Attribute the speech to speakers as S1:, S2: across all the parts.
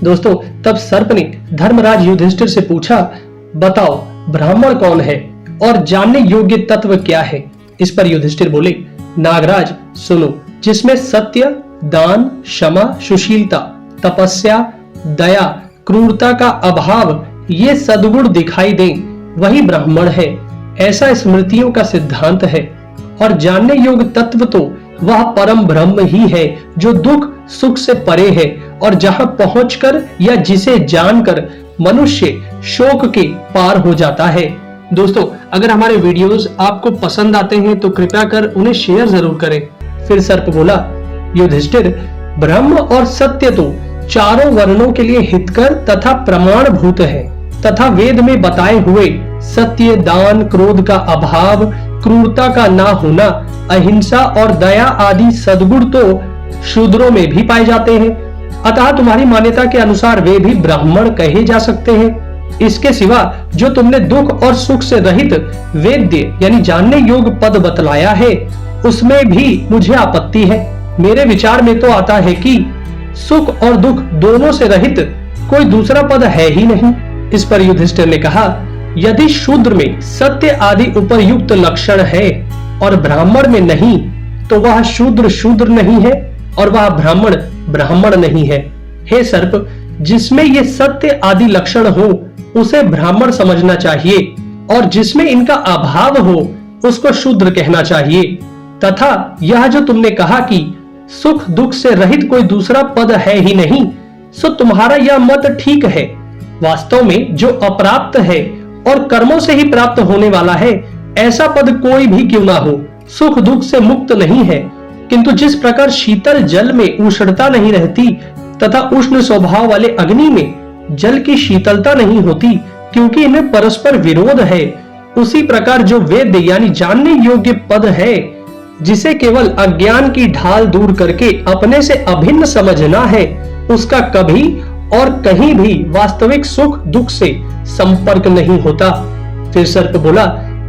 S1: दोस्तों तब सर्प ने धर्मराज युधिष्ठिर से पूछा, बताओ ब्राह्मण कौन है और जानने योग्य तत्व क्या है। इस पर युधिष्ठिर बोले, नागराज सुनो, जिसमें सत्य, दान, क्षमा, सुशीलता, तपस्या, दया, क्रूरता का अभाव ये सद्गुण दिखाई दें वही ब्राह्मण है, ऐसा स्मृतियों का सिद्धांत है। और जानने योग्य तत्व तो वह परम ब्रह्म ही है जो दुख सुख से परे है और जहां पहुंचकर या जिसे जानकर मनुष्य शोक के पार हो जाता है। दोस्तों अगर हमारे वीडियोस आपको पसंद आते हैं तो कृपया कर उन्हें शेयर जरूर करें। फिर सर्प बोला, युधिष्ठिर ब्रह्म और सत्य तो चारों वर्णों के लिए हितकर तथा प्रमाणभूत है तथा वेद में बताए हुए सत्य, दान, क्रोध का अभाव, क्रूरता का ना होना, अहिंसा और दया आदि सद्गुण तो शूद्रों में भी पाए जाते हैं। अतः तुम्हारी मान्यता के अनुसार वे भी ब्राह्मण कहे जा सकते हैं। इसके सिवा जो तुमने दुख और सुख से रहित वेद्य यानी जानने योग्य पद बतलाया है उसमें भी मुझे आपत्ति है। मेरे विचार में तो आता है कि सुख और दुख दोनों से रहित कोई दूसरा पद है ही नहीं। इस पर युधिष्ठिर ने कहा, यदि शूद्र में सत्य आदि उपयुक्त लक्षण है और ब्राह्मण में नहीं तो वह शूद्र शूद्र नहीं है और वह ब्राह्मण ब्राह्मण नहीं है। हे सर्प, जिसमें ये सत्य आदि लक्षण हो उसे ब्राह्मण समझना चाहिए और जिसमें इनका अभाव हो उसको शूद्र कहना चाहिए। तथा यह जो तुमने कहा कि सुख दुख से रहित कोई दूसरा पद है ही नहीं, सो तुम्हारा यह मत ठीक है। वास्तव में जो अप्राप्त है और कर्मों से ही प्राप्त होने वाला है ऐसा पद कोई भी क्यों ना हो, सुख दुख से मुक्त नहीं है। किंतु जिस प्रकार शीतल जल में उष्णता नहीं रहती तथा उष्ण स्वभाव वाले अग्नि में जल की शीतलता नहीं होती क्योंकि इनमें परस्पर विरोध है, उसी प्रकार जो वेद यानी जानने योग्य पद है जिसे केवल अज्ञान की ढाल दूर करके अपने से अभिन्न समझना है उसका कभी और कहीं भी वास्तविक सुख दुख से संपर्क नहीं होता। फिर सर्प बोला,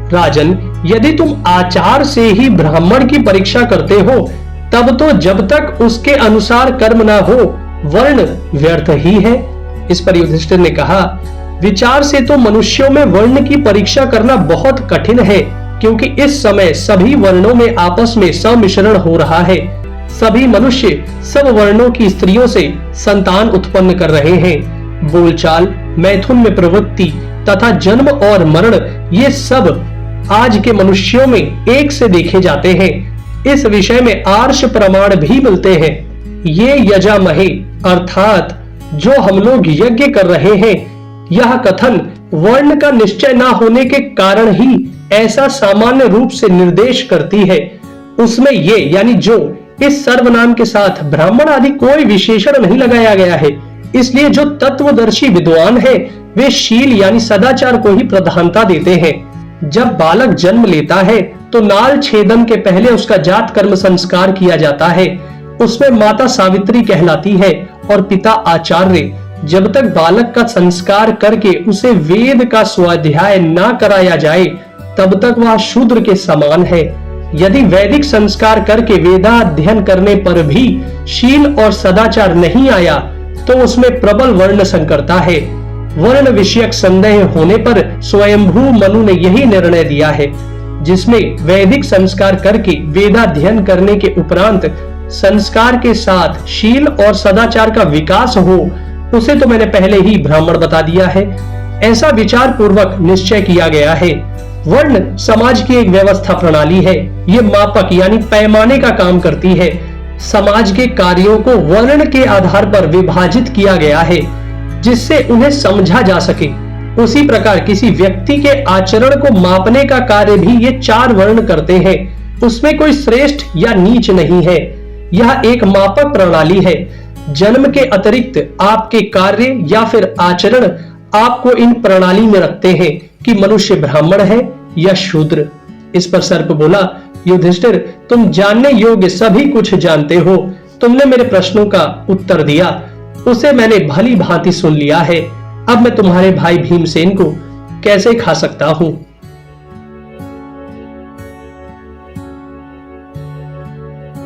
S1: राजन, यदि तुम आचार से ही ब्राह्मण की परीक्षा करते हो तब तो जब तक उसके अनुसार कर्म ना हो वर्ण व्यर्थ ही है। इस पर युधिष्ठिर ने कहा, विचार से तो मनुष्यों में वर्ण की परीक्षा करना बहुत कठिन है क्योंकि इस समय सभी वर्णों में आपस में सम्मिश्रण हो रहा है। सभी मनुष्य सब वर्णों की स्त्रियों से संतान उत्पन्न कर रहे हैं। बोलचाल, मैथुन में प्रवृत्ति तथा जन्म और मरण ये सब आज के मनुष्यों में एक से देखे जाते हैं। इस विषय में आर्ष प्रमाण भी मिलते हैं। ये यजामहे अर्थात जो हम लोग यज्ञ कर रहे हैं, यह कथन वर्ण का निश्चय ना होने के कारण ही ऐसा सामान्य रूप से निर्देश करती है। उसमें ये यानी जो इस सर्वनाम के साथ ब्राह्मण आदि कोई विशेषण नहीं लगाया गया है। इसलिए जो तत्वदर्शी विद्वान है वे शील यानी सदाचार को ही प्रधानता देते हैं। जब बालक जन्म लेता है तो नाल छेदन के पहले उसका जात कर्म संस्कार किया जाता है। उसमें माता सावित्री कहलाती है और पिता आचार्य। जब तक बालक का संस्कार करके उसे वेद का स्वाध्याय ना कराया जाए तब तक वह शूद्र के समान है। यदि वैदिक संस्कार करके वेदाध्ययन करने पर भी शील और सदाचार नहीं आया तो उसमें प्रबल वर्ण संकरता है। वर्ण विषयक संदेह होने पर स्वयंभू मनु ने यही निर्णय दिया है। जिसमें वैदिक संस्कार करके वेदाध्ययन करने के उपरांत संस्कार के साथ शील और सदाचार का विकास हो उसे तो मैंने पहले ही ब्राह्मण बता दिया है। ऐसा विचार पूर्वक निश्चय किया गया है। वर्ण समाज की एक व्यवस्था प्रणाली है। ये मापक यानी पैमाने का काम करती है। समाज के कार्यों को वर्ण के आधार पर विभाजित किया गया है जिससे उन्हें समझा जा सके। उसी प्रकार किसी व्यक्ति के आचरण को मापने का कार्य भी ये चार वर्ण करते हैं। उसमें कोई श्रेष्ठ या नीच नहीं है। यह एक मापक प्रणाली है। जन्म के अतिरिक्त आपके कार्य या फिर आचरण आपको इन प्रणाली में रखते हैं कि मनुष्य ब्राह्मण है या शूद्र। इस पर सर्प बोला, युधिष्ठिर, तुम जानने योग्य सभी कुछ जानते हो। तुमने मेरे प्रश्नों का उत्तर दिया, उसे मैंने भली भांति सुन लिया है। अब मैं तुम्हारे भाई भीमसेन को कैसे खा सकता हूँ।